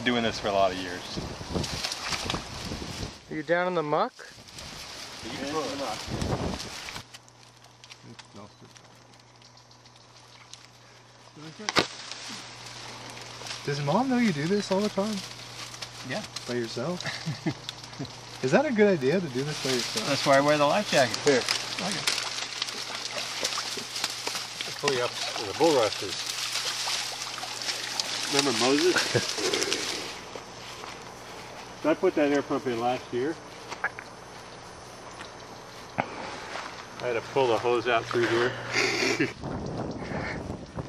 been doing this for a lot of years. Are you down in the muck? Does Mom know you do this all the time? Yeah. By yourself? Is that a good idea to do this by yourself? That's why I wear the life jacket. Here. Okay. I'll pull you up in the bulrushes. Remember Moses? So I put that air pump in last year. I had to pull the hose out through here.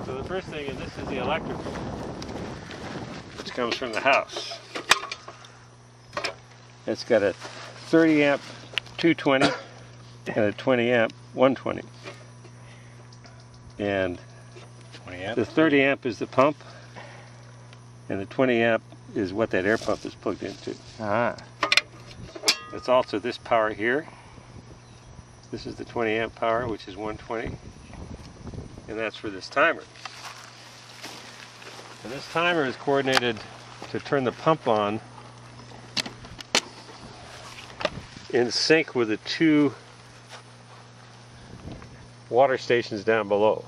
So the first thing is this is the electrical, which comes from the house. It's got a 30 amp 220 and a 20 amp 120. And 20 amp. the 30 amp is the pump, and the 20 amp is what that air pump is plugged into. Ah. It's also this power here. This is the 20 amp power, which is 120, and that's for this timer. And this timer is coordinated to turn the pump on in sync with the two water stations down below.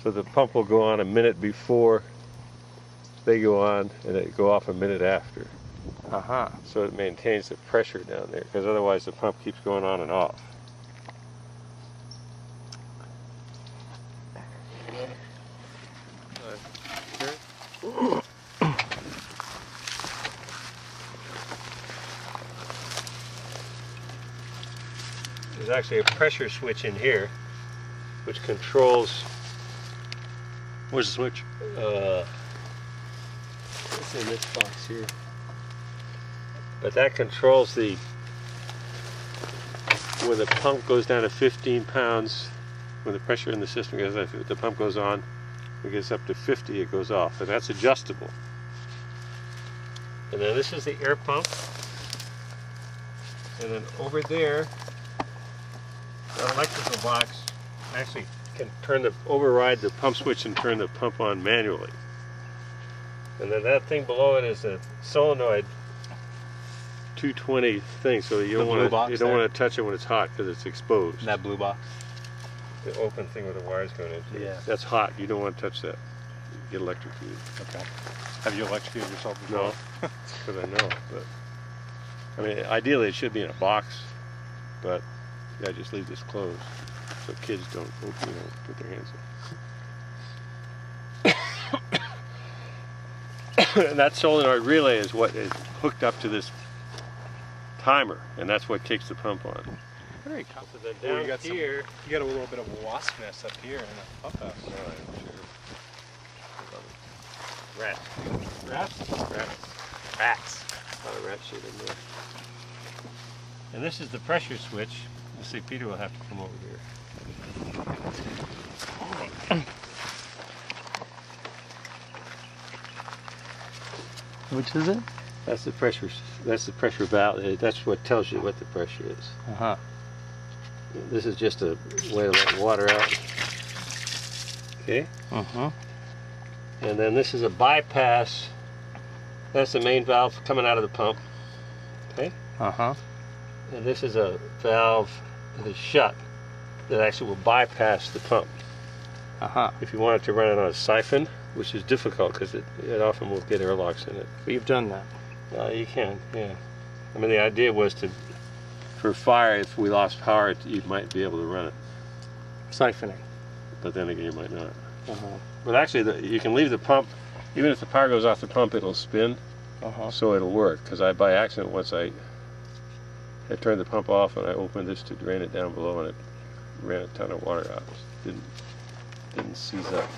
So the pump will go on a minute before they go on, and it go off a minute after. Uh-huh. So it maintains the pressure down there, because otherwise the pump keeps going on and off. There's actually a pressure switch in here which controls. Where's the switch? It's in this box here. But that controls the, when the pump goes down to 15 pounds, when the pressure in the system goes up, the pump goes on, it gets up to 50, it goes off, and that's adjustable. And then this is the air pump, and then over there, the electrical box actually can override the pump switch and turn the pump on manually. And then that thing below it is a solenoid 220 thing, so you don't want to touch it when it's hot because it's exposed. And that blue box? The open thing with the wires going into it. Yeah. That's hot. You don't want to touch that. You get electrocuted. Okay. Have you electrocuted yourself before? No, because I know. But I mean, ideally it should be in a box, but I just leave this closed so kids don't, put their hands in. And that solenoid relay is what is hooked up to this timer, and that's what kicks the pump on. Very cool. So then down you got here, you got a little bit of wasp nest up here in the pump house. Rats. Rats? Rats. Rats. A lot of rat shit in there. And this is the pressure switch. Let's see, Peter will have to come over here. Which is it? That's the pressure. That's the pressure valve. That's what tells you what the pressure is. Uh-huh. This is just a way to let water out. Okay. Uh-huh. And then this is a bypass. That's the main valve coming out of the pump. Okay. Uh-huh. And this is a valve that is shut that actually will bypass the pump. Uh-huh. If you wanted to run it on a siphon, which is difficult because it often will get airlocks in it. But you've done that. You can, yeah. I mean, the idea was for fire, if we lost power, you might be able to run it. Siphoning. But then again, you might not. Uh-huh. But actually, you can leave the pump, even if the power goes off the pump, it'll spin. Uh-huh. So it'll work. Because by accident, once I turned the pump off and I opened this to drain it down below, and it ran a ton of water out. It didn't seize up.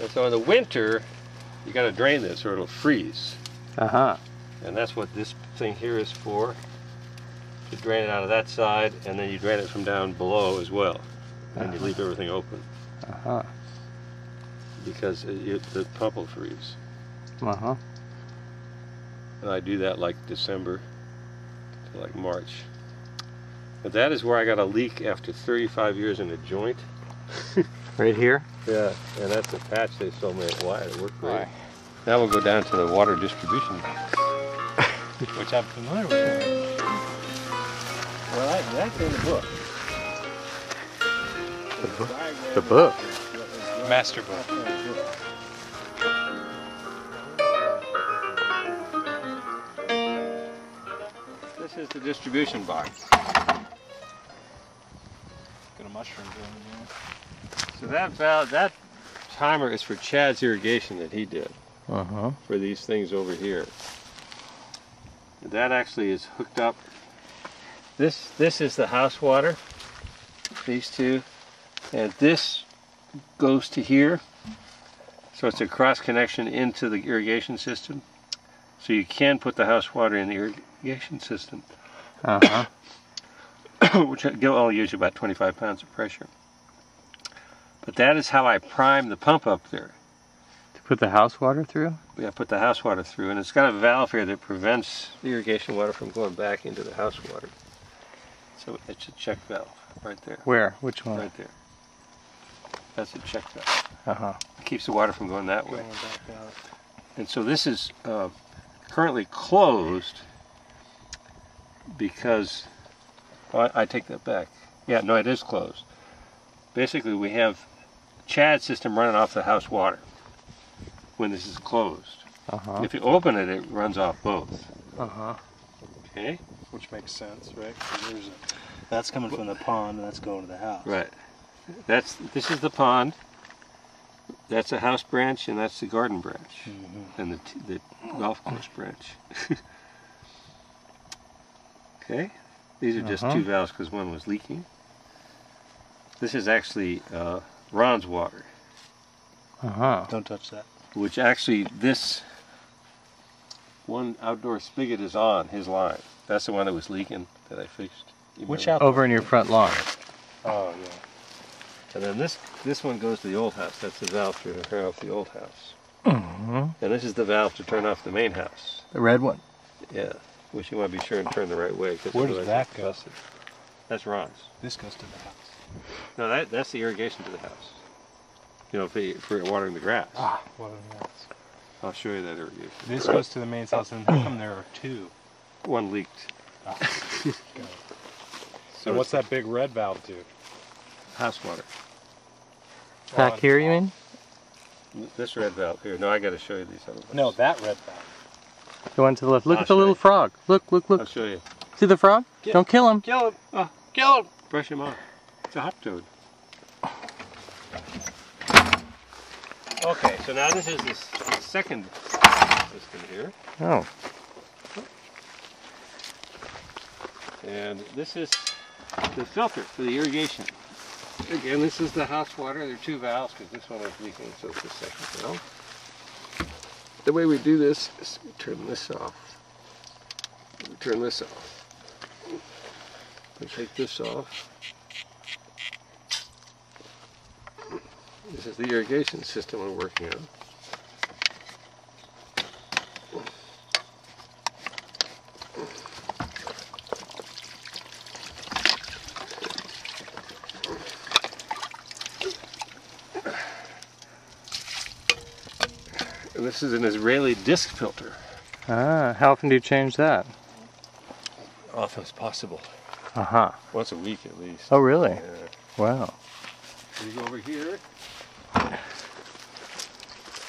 And so in the winter, you got to drain this or it'll freeze. Uh-huh. And that's what this thing here is for, to drain it out of that side, and then you drain it from down below as well. And you leave everything open. Uh-huh. Because the pump will freeze. Uh-huh. And I do that like December to like March. But that is where I got a leak after 35 years in a joint. Right here? Yeah, and that's a patch they still made wide. It worked great. Right. Now we'll go down to the water distribution box, Which I'm familiar with. well, that's in the book. The book. Master book. This is the distribution box. Got a mushroom going in there. So that timer is for Chad's irrigation that he did Uh-huh. for these things over here. That actually is hooked up. This is the house water. These two, and this goes to here. So it's a cross connection into the irrigation system. So you can put the house water in the irrigation system, Uh-huh. which will only use about 25 pounds of pressure. But that is how I prime the pump up there. To put the house water through? Yeah, put the house water through, and it's got a valve here that prevents the irrigation water from going back into the house water. So it's a check valve right there. Where? Which one? Right there. That's a check valve. Uh-huh. It keeps the water from going that way. Going back out. And so this is currently closed because, oh, I take that back. Yeah, no, it is closed. Basically, we have Chad's system running off the house water when this is closed. Uh-huh. If you open it, it runs off both. Uh-huh. Okay? Which makes sense, right? 'Cause that's coming from the pond and that's going to the house. Right. This is the pond. That's a house branch, and that's the garden branch, and the golf course branch. Okay. These are just two valves because one was leaking. This is actually Ron's water, Uh-huh. Don't touch that. which actually this one outdoor spigot is on his line. That's the one that was leaking that I fixed. You Which remember? out? Over in your front lawn. Oh, yeah. And then this one goes to the old house. That's the valve to turn off the old house. Mm-hmm. And this is the valve to turn off the main house. The red one. Yeah, which you want to be sure and turn the right way. 'Cause Where does otherwise that it's go? busted. That's Ron's. This goes to the house. No, that's the irrigation to the house. You know, for watering the grass. What else? I'll show you that irrigation. This goes to the main house, and how come there are two? One leaked. So what's that big red valve do? House water. Back here, you mean? This red valve here. No, I got to show you these other ones. No, that red valve. The one to the left. Look I'll at the show little you. frog. Look, look, I'll look. show you. See the frog? Get- Don't kill him. Kill him! Kill him! Brush him off. It's a hop toad. Okay, so now this is the second system here. Oh. And this is the filter for the irrigation. Again, this is the house water. There are two valves because this one was leaking, so it's the second valve. The way we do this is we turn this off. We turn this off. We take this off. This is the irrigation system we're working on. And this is an Israeli disc filter. Ah, how often do you change that? Often as possible. Uh-huh. Once a week at least. Oh, really? Yeah. Wow. So you go over here.